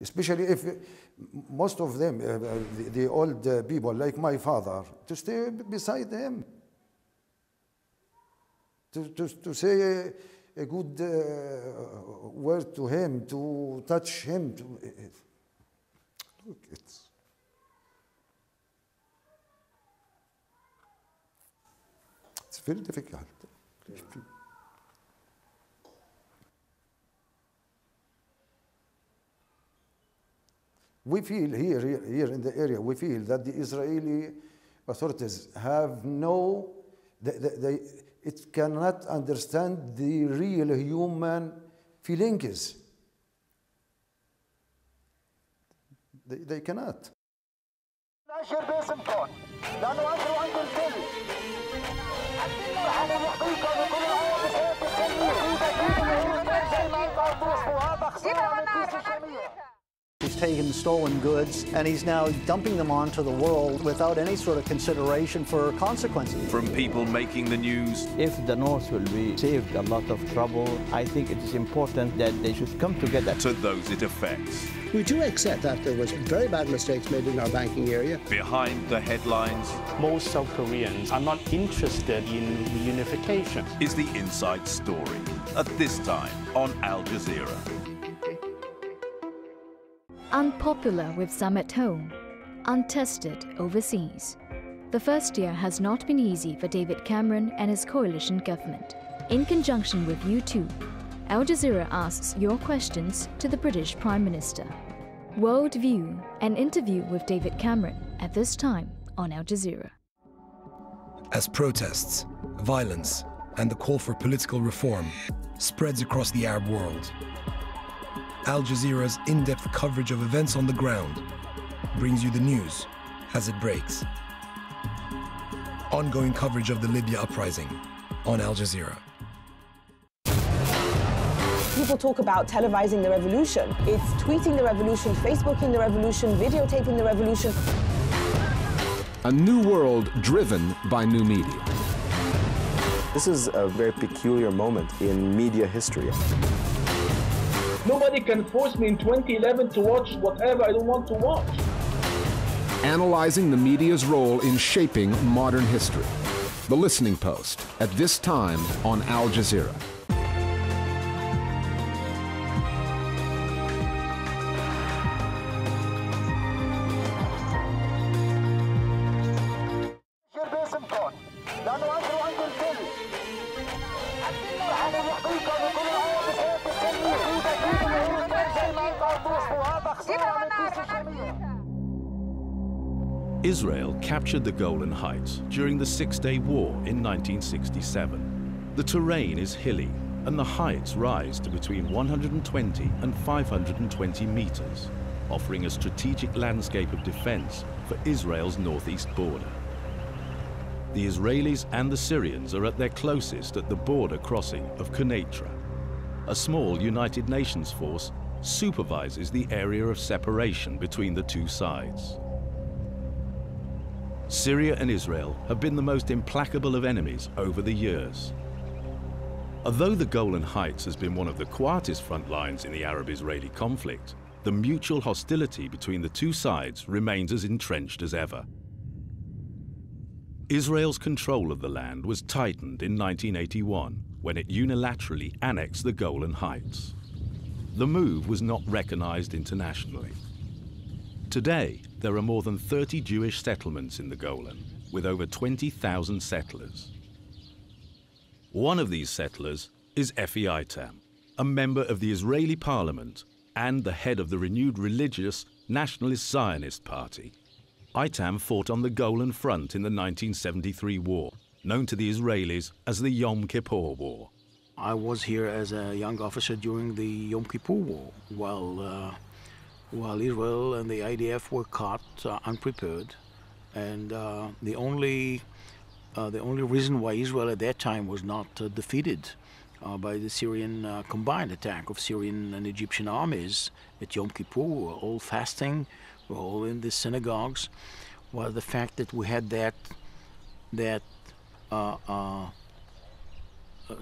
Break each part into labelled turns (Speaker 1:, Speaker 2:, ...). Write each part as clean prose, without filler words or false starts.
Speaker 1: especially if most of them, the old people like my father, to stay beside him, to say a good word to him, to touch him. Look, it's very difficult. We feel here in the area, we feel that the Israeli authorities have it cannot understand the real human feelings. They cannot.
Speaker 2: He's taken stolen goods and he's now dumping them onto the world without any sort of consideration for consequences.
Speaker 3: From people making the news.
Speaker 4: If the North will be saved a lot of trouble, I think it is important that they should come together.
Speaker 3: To those it affects.
Speaker 5: We do accept that there was very bad mistakes made in our banking area.
Speaker 3: Behind the headlines.
Speaker 6: Most South Koreans are not interested in reunification.
Speaker 3: Is the inside story. At this time on Al Jazeera.
Speaker 7: Unpopular with some at home, untested overseas. The first year has not been easy for David Cameron and his coalition government. In conjunction with U2, Al Jazeera asks your questions to the British Prime Minister. World View, an interview with David Cameron at this time on Al Jazeera.
Speaker 8: As protests, violence, and the call for political reform spreads across the Arab world, Al Jazeera's in-depth coverage of events on the ground brings you the news as it breaks. Ongoing coverage of the Libya uprising on Al Jazeera.
Speaker 9: People talk about televising the revolution. It's tweeting the revolution, Facebooking the revolution, videotaping the revolution.
Speaker 10: A new world driven by new media.
Speaker 11: This is a very peculiar moment in media history.
Speaker 12: Nobody can force me in 2011 to watch whatever I don't want to watch.
Speaker 10: Analyzing the media's role in shaping modern history. The Listening Post, at this time on Al Jazeera.
Speaker 3: Israel captured the Golan Heights during the Six-Day War in 1967. The terrain is hilly, and the heights rise to between 120 and 520 meters, offering a strategic landscape of defense for Israel's northeast border. The Israelis and the Syrians are at their closest at the border crossing of Quneitra. A small United Nations force supervises the area of separation between the two sides. Syria and Israel have been the most implacable of enemies over the years. Although the Golan Heights has been one of the quietest front lines in the Arab-Israeli conflict, the mutual hostility between the two sides remains as entrenched as ever. Israel's control of the land was tightened in 1981 when it unilaterally annexed the Golan Heights. The move was not recognized internationally. Today, there are more than 30 Jewish settlements in the Golan, with over 20,000 settlers. One of these settlers is Efi Itam, a member of the Israeli parliament and the head of the renewed religious Nationalist Zionist Party. Itam fought on the Golan Front in the 1973 war, known to the Israelis as the Yom Kippur War.
Speaker 13: I was here as a young officer during the Yom Kippur War, while Israel and the IDF were caught unprepared, and the only reason why Israel at that time was not defeated by the Syrian combined attack of Syrian and Egyptian armies at Yom Kippur, we were all fasting, we were all in the synagogues, was the fact that we had that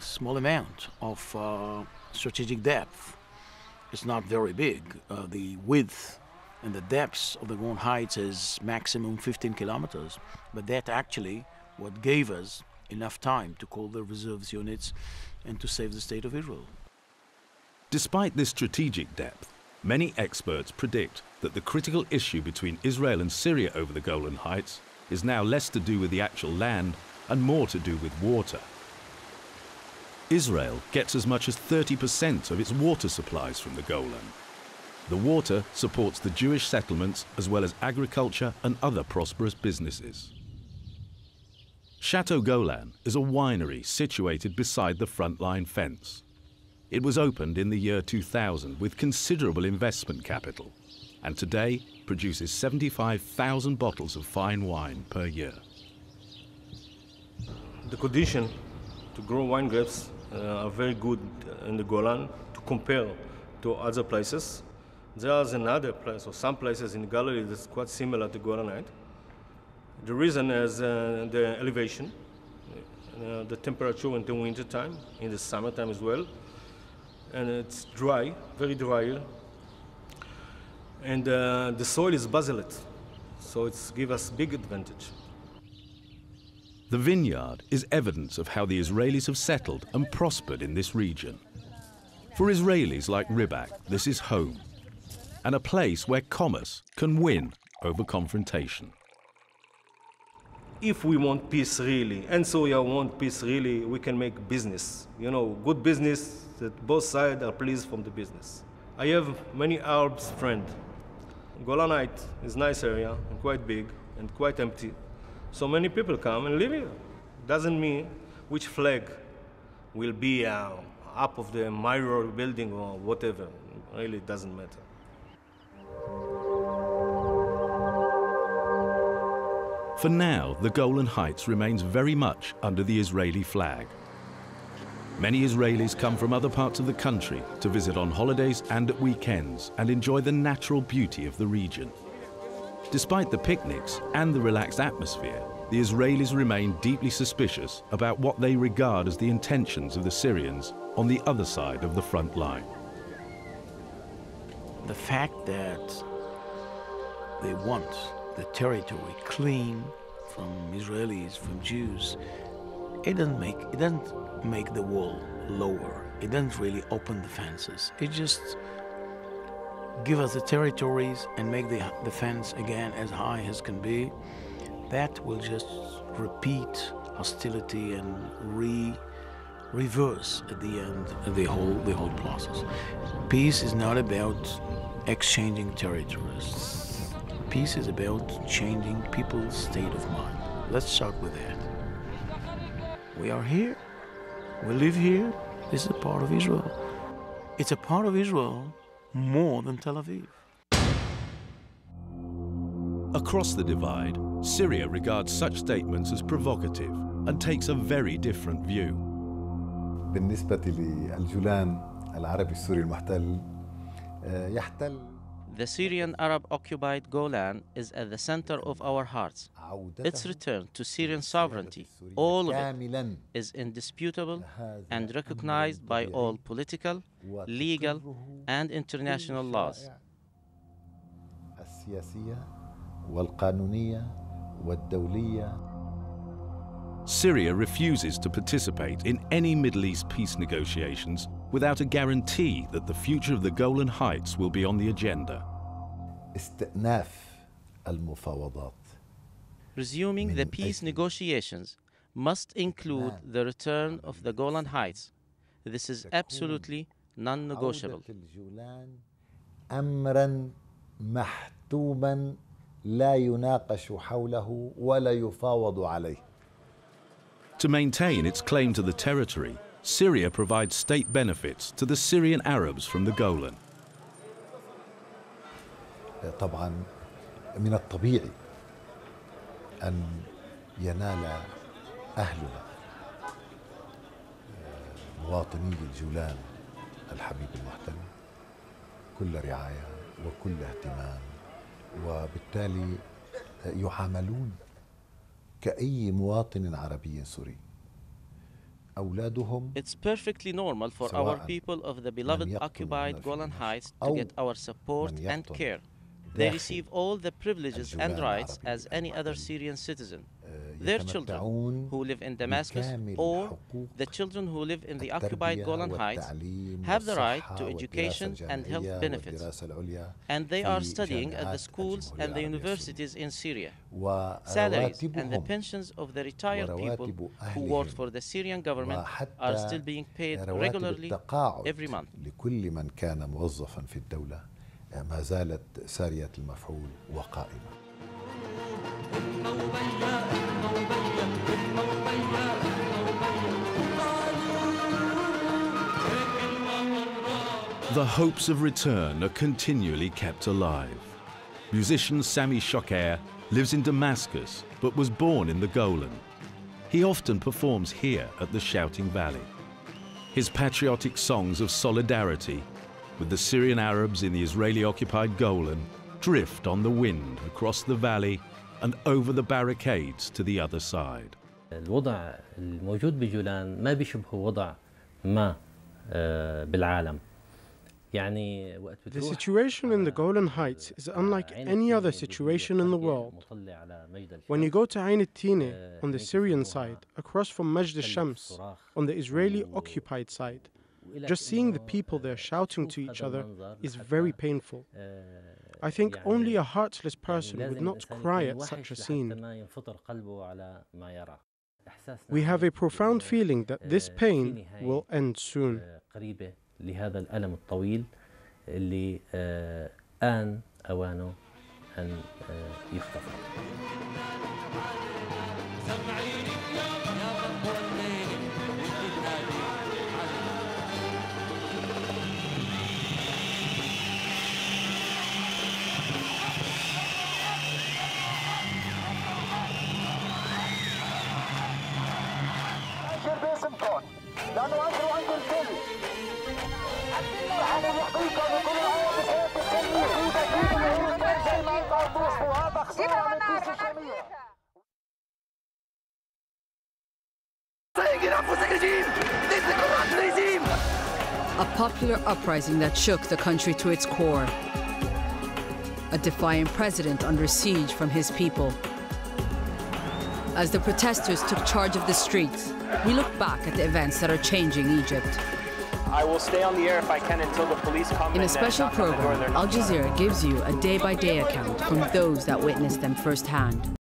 Speaker 13: small amount of strategic depth. It's not very big. The width and the depth of the Golan Heights is maximum 15 kilometers, but that actually what gave us enough time to call the reserves units and to save the state of Israel.
Speaker 3: Despite this strategic depth, many experts predict that the critical issue between Israel and Syria over the Golan Heights is now less to do with the actual land and more to do with water. Israel gets as much as 30% of its water supplies from the Golan. The water supports the Jewish settlements as well as agriculture and other prosperous businesses. Chateau Golan is a winery situated beside the front-line fence. It was opened in the year 2000 with considerable investment capital, and today produces 75,000 bottles of fine wine per year.
Speaker 14: The condition to grow wine grapes are very good in the Golan to compare to other places. There's another place, or some places in Galilee that's quite similar to Golanite. The reason is the elevation, the temperature in the winter time, in the summertime as well. And it's dry, very dry. And the soil is basalite, so it gives us big advantage.
Speaker 3: The vineyard is evidence of how the Israelis have settled and prospered in this region. For Israelis like Ribak, this is home, and a place where commerce can win over confrontation.
Speaker 14: If we want peace really, and Syria want peace really, we can make business. You know, good business that both sides are pleased from the business. I have many Arabs friends. Golanite is a nice area and quite big and quite empty. So many people come and live here. Doesn't mean which flag will be up of the mirror building or whatever. Really, it doesn't matter.
Speaker 3: For now, the Golan Heights remains very much under the Israeli flag. Many Israelis come from other parts of the country to visit on holidays and at weekends and enjoy the natural beauty of the region. Despite the picnics and the relaxed atmosphere, the Israelis remain deeply suspicious about what they regard as the intentions of the Syrians on the other side of the front line.
Speaker 13: The fact that they want the territory clean from Israelis, from Jews, it doesn't make the wall lower. It doesn't really open the fences. It just give us the territories and make the fence again as high as can be. That will just repeat hostility and reverse at the end of the whole process. Peace is not about exchanging territories. Peace is about changing people's state of mind. Let's start with that. We are here. We live here. This is a part of Israel. It's a part of Israel more than Tel Aviv.
Speaker 3: Across the divide, Syria regards such statements as provocative and takes a very different view.
Speaker 15: بالنسبة للجولان العربي السوري المحتل يحتل.
Speaker 16: The Syrian Arab-occupied Golan is at the center of our hearts. Its return to Syrian sovereignty, all of it, is indisputable and recognized by all political, legal, and international laws.
Speaker 3: Syria refuses to participate in any Middle East peace negotiations without a guarantee that the future of the Golan Heights will be on the agenda.
Speaker 16: Resuming the peace negotiations must include the return of the Golan Heights. This is absolutely non-negotiable.
Speaker 15: أمرا محتوما لا يناقش حوله ولا يفاوض عليه.
Speaker 3: To maintain its claim to the territory, Syria provides state benefits to the Syrian Arabs from the Golan.
Speaker 15: طبعا من الطبيعي أن ينال أهلنا مواطني الجولان الحبيب المحتل كل رعاية وكل اهتمام، وبالتالي يعاملون كأي مواطن عربي سوري.
Speaker 16: It's perfectly normal for our people of the beloved occupied Golan Heights to get our support and care. They receive all the privileges and rights as any other Syrian citizen. Their children who live in Damascus or the children who live in the occupied Golan Heights have the right to education and health benefits, and they are studying at the schools and the universities in Syria. Salaries and the pensions of the retired people who work for the Syrian government are still being paid regularly every month.
Speaker 15: ما زالت سارية المفعول وقائمة.
Speaker 3: The hopes of return are continually kept alive. Musician Sami Shoker lives in Damascus but was born in the Golan. He often performs here at the Shouting Valley. His patriotic songs of solidarity with the Syrian Arabs in the Israeli-occupied Golan drift on the wind across the valley and over the barricades to the other side.
Speaker 17: الوضع الموجود بجولان ما بيشبه وضع ما بالعالم.
Speaker 18: The situation in the Golan Heights is unlike any other situation in the world. When you go to Ain al-Tine on the Syrian side, across from Majd al-Shams on the Israeli-occupied side, just seeing the people there shouting to each other is very painful. I think only a heartless person would not cry at such a scene. We have a profound feeling that this pain will end soon.
Speaker 17: لهذا الألم الطويل اللي آن أوانه أن يختفى.
Speaker 19: A popular uprising that shook the country to its core. A defiant president under siege from his people. As the protesters took charge of the streets, we look back at the events that are changing Egypt.
Speaker 20: I will stay on the air if I can until the police come
Speaker 19: in a special program, Al Jazeera gives you a day-by-day account from those that witnessed them firsthand.